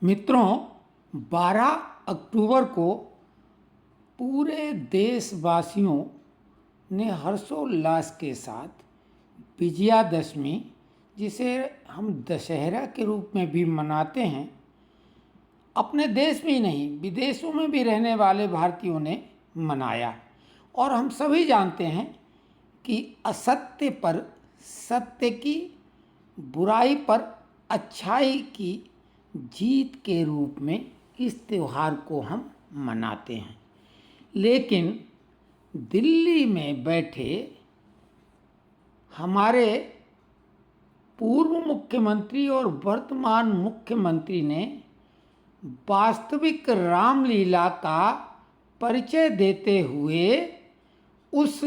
मित्रों, 12 अक्टूबर को पूरे देशवासियों ने हर्षोल्लास के साथ विजयादशमी, जिसे हम दशहरा के रूप में भी मनाते हैं, अपने देश में ही नहीं विदेशों में भी रहने वाले भारतीयों ने मनाया। और हम सभी जानते हैं कि असत्य पर सत्य की, बुराई पर अच्छाई की जीत के रूप में इस त्यौहार को हम मनाते हैं। लेकिन दिल्ली में बैठे हमारे पूर्व मुख्यमंत्री और वर्तमान मुख्यमंत्री ने वास्तविक रामलीला का परिचय देते हुए उस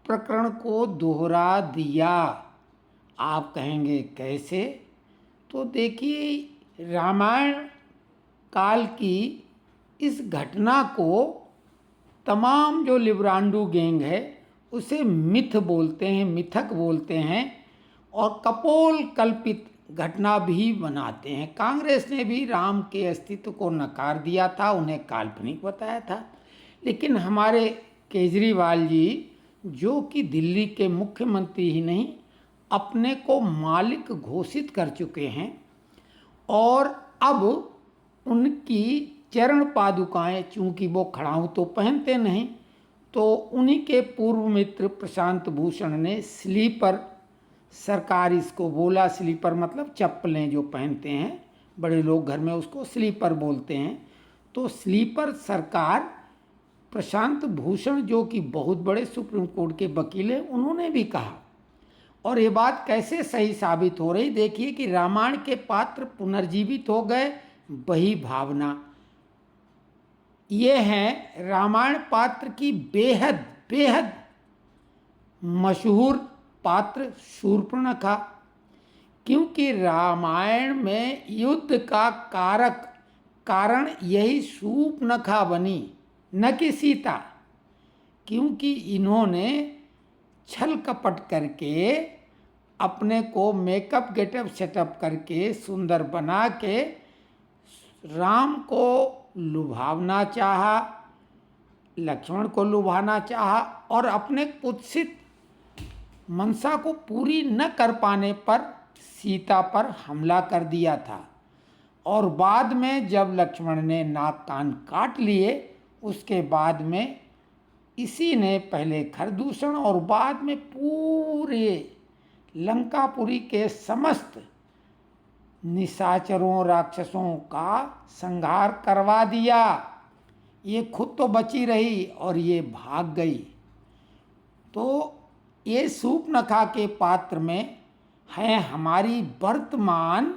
प्रकरण को दोहरा दिया। आप कहेंगे कैसे? तो देखिए, रामायण काल की इस घटना को तमाम जो लिब्रांडू गैंग है उसे मिथ बोलते हैं, मिथक बोलते हैं और कपोल कल्पित घटना भी बनाते हैं। कांग्रेस ने भी राम के अस्तित्व को नकार दिया था, उन्हें काल्पनिक बताया था। लेकिन हमारे केजरीवाल जी, जो कि दिल्ली के मुख्यमंत्री ही नहीं अपने को मालिक घोषित कर चुके हैं, और अब उनकी चरण पादुकाएं, चूंकि वो खड़ाऊं तो पहनते नहीं, तो उन्हीं के पूर्व मित्र प्रशांत भूषण ने स्लीपर सरकार इसको बोला। स्लीपर मतलब चप्पलें जो पहनते हैं, बड़े लोग घर में उसको स्लीपर बोलते हैं। तो स्लीपर सरकार प्रशांत भूषण, जो कि बहुत बड़े सुप्रीम कोर्ट के वकील हैं, उन्होंने भी कहा। और ये बात कैसे सही साबित हो रही, देखिए कि रामायण के पात्र पुनर्जीवित हो गए, वही भावना। ये है रामायण पात्र की बेहद बेहद मशहूर पात्र शूर्पणखा। क्योंकि रामायण में युद्ध का कारण यही शूर्पणखा बनी, न कि सीता। क्योंकि इन्होंने छल कपट करके अपने को मेकअप गेटअप सेटअप करके सुंदर बना के राम को लुभावना चाहा, लक्ष्मण को लुभाना चाहा, और अपने कुत्सित मनसा को पूरी न कर पाने पर सीता पर हमला कर दिया था। और बाद में जब लक्ष्मण ने नाक कान काट लिए, उसके बाद में इसी ने पहले खरदूषण और बाद में पूरे लंकापुरी के समस्त निशाचरों राक्षसों का संहार करवा दिया। ये खुद तो बची रही और ये भाग गई। तो ये शूर्पणखा के पात्र में है हमारी वर्तमान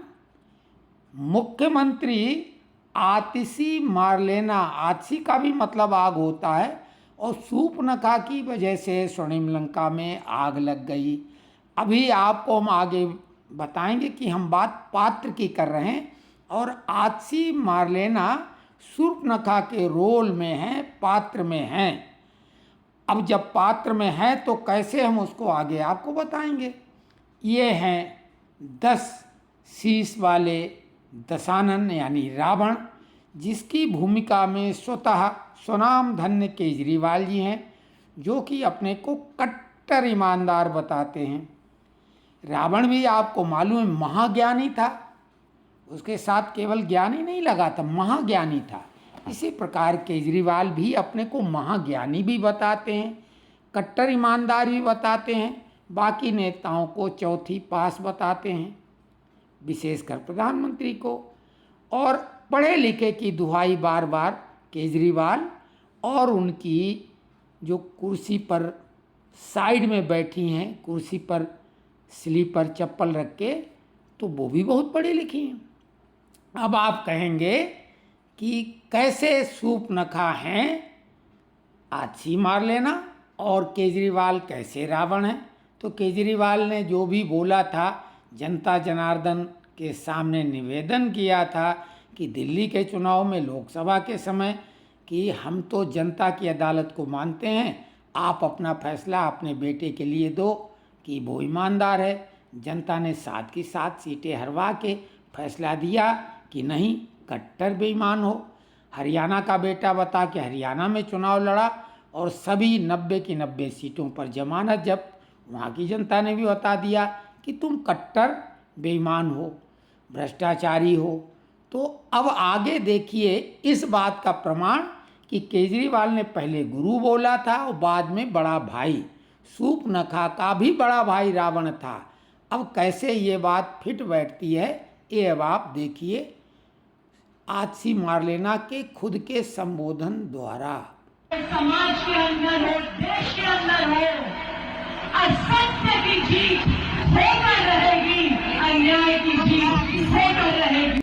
मुख्यमंत्री आतिशी मार्लेना। आतिशी का भी मतलब आग होता है, और शूर्पणखा की वजह से स्वर्णिम लंका में आग लग गई। अभी आपको हम आगे बताएंगे कि हम बात पात्र की कर रहे हैं, और आतिशी मार्लेना शूर्पणखा के रोल में हैं, पात्र में हैं। अब जब पात्र में है तो कैसे, हम उसको आगे आपको बताएंगे। ये हैं 10 शीश वाले दशानन यानी रावण, जिसकी भूमिका में स्वतः स्वनाम धन्य केजरीवाल जी हैं, जो कि अपने को कट्टर ईमानदार बताते हैं। रावण भी आपको मालूम है महाज्ञानी था, उसके साथ केवल ज्ञानी नहीं लगा था, महाज्ञानी था। इसी प्रकार केजरीवाल भी अपने को महाज्ञानी भी बताते हैं, कट्टर ईमानदार भी बताते हैं, बाकी नेताओं को चौथी पास बताते हैं, विशेषकर प्रधानमंत्री को। और पढ़े लिखे की दुहाई बार बार केजरीवाल और उनकी जो कुर्सी पर साइड में बैठी हैं, कुर्सी पर स्लीपर चप्पल रख के, तो वो भी बहुत पढ़ी लिखी हैं। अब आप कहेंगे कि कैसे शूर्पणखा हैं आतिशी मार्लेना और केजरीवाल कैसे रावण हैं। तो केजरीवाल ने जो भी बोला था, जनता जनार्दन के सामने निवेदन किया था कि दिल्ली के चुनाव में, लोकसभा के समय, कि हम तो जनता की अदालत को मानते हैं, आप अपना फैसला अपने बेटे के लिए दो कि वो ईमानदार है। जनता ने 7 की 7 सीटें हरवा के फैसला दिया कि नहीं, कट्टर बेईमान हो। हरियाणा का बेटा बता के हरियाणा में चुनाव लड़ा और सभी 90 की 90 सीटों पर जमानत जब्त। वहाँ की जनता ने भी बता दिया कि तुम कट्टर बेईमान हो, भ्रष्टाचारी हो। तो अब आगे देखिए इस बात का प्रमाण कि केजरीवाल ने पहले गुरु बोला था और बाद में बड़ा भाई। शूर्पणखा का भी बड़ा भाई रावण था। अब कैसे ये बात फिट बैठती है, ये अब आप देखिए आतिशी मार्लेना के खुद के संबोधन द्वारा। समाज के अंदर हो, देश के अंदर हो, असत्य की जीत होकर रहेगी, अन्याय की जीत होकर रहेगी।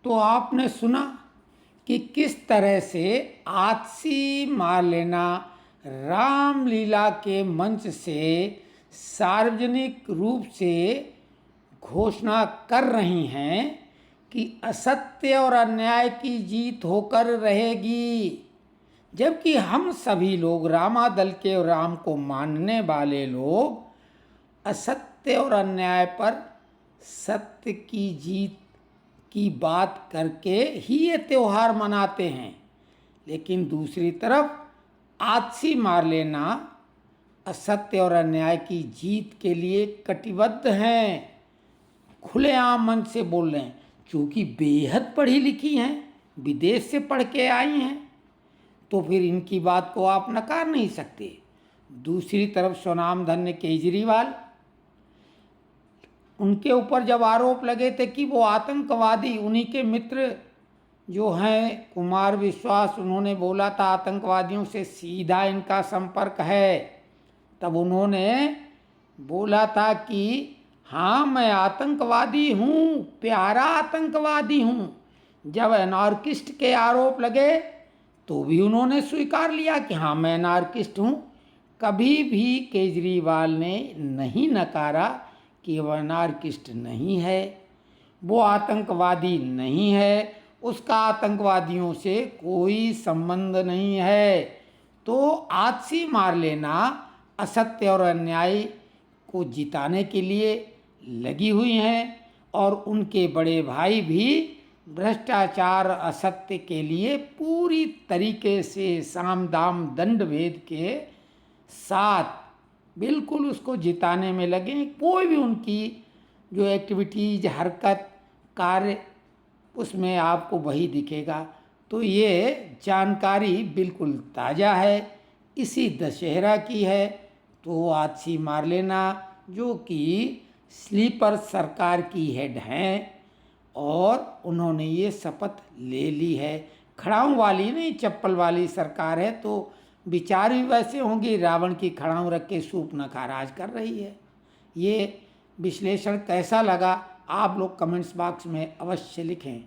तो आपने सुना कि किस तरह से आतिशी मार्लेना रामलीला के मंच से सार्वजनिक रूप से घोषणा कर रही हैं कि असत्य और अन्याय की जीत होकर रहेगी, जबकि हम सभी लोग रामादल के और राम को मानने वाले लोग असत्य और अन्याय पर सत्य की जीत की बात करके ही ये त्यौहार मनाते हैं। लेकिन दूसरी तरफ आतिशी मार्लेना असत्य और अन्याय की जीत के लिए कटिबद्ध हैं, खुलेआम मन से बोल रहे हैं, क्योंकि बेहद पढ़ी लिखी हैं, विदेश से पढ़ के आई हैं, तो फिर इनकी बात को आप नकार नहीं सकते। दूसरी तरफ स्वनामधन्य केजरीवाल, उनके ऊपर जब आरोप लगे थे कि वो आतंकवादी, उन्हीं के मित्र जो हैं कुमार विश्वास, उन्होंने बोला था आतंकवादियों से सीधा इनका संपर्क है, तब उन्होंने बोला था कि हाँ मैं आतंकवादी हूँ, प्यारा आतंकवादी हूँ। जब एनार्किस्ट के आरोप लगे तो भी उन्होंने स्वीकार लिया कि हाँ मैं एनार्किस्ट हूँ। कभी भी केजरीवाल ने नहीं नकारा कि वह एनार्किस्ट नहीं है, वो आतंकवादी नहीं है, उसका आतंकवादियों से कोई संबंध नहीं है। तो आतिशी मार्लेना असत्य और अन्याय को जिताने के लिए लगी हुई हैं और उनके बड़े भाई भी भ्रष्टाचार असत्य के लिए पूरी तरीके से साम दाम दंड भेद के साथ बिल्कुल उसको जिताने में लगे। कोई भी उनकी जो एक्टिविटीज, हरकत, कार्य, उसमें आपको वही दिखेगा। तो ये जानकारी बिल्कुल ताज़ा है, इसी दशहरा की है। तो आतिशी मार्लेना जो कि स्लीपर सरकार की हेड हैं और उन्होंने ये शपथ ले ली है। खड़ाऊँ वाली नहीं, चप्पल वाली सरकार है, तो विचार भी वैसे होंगी, रावण की खड़ाऊँ रख के शूर्पणखा राज कर रही है। ये विश्लेषण कैसा लगा आप लोग कमेंट्स बॉक्स में अवश्य लिखें।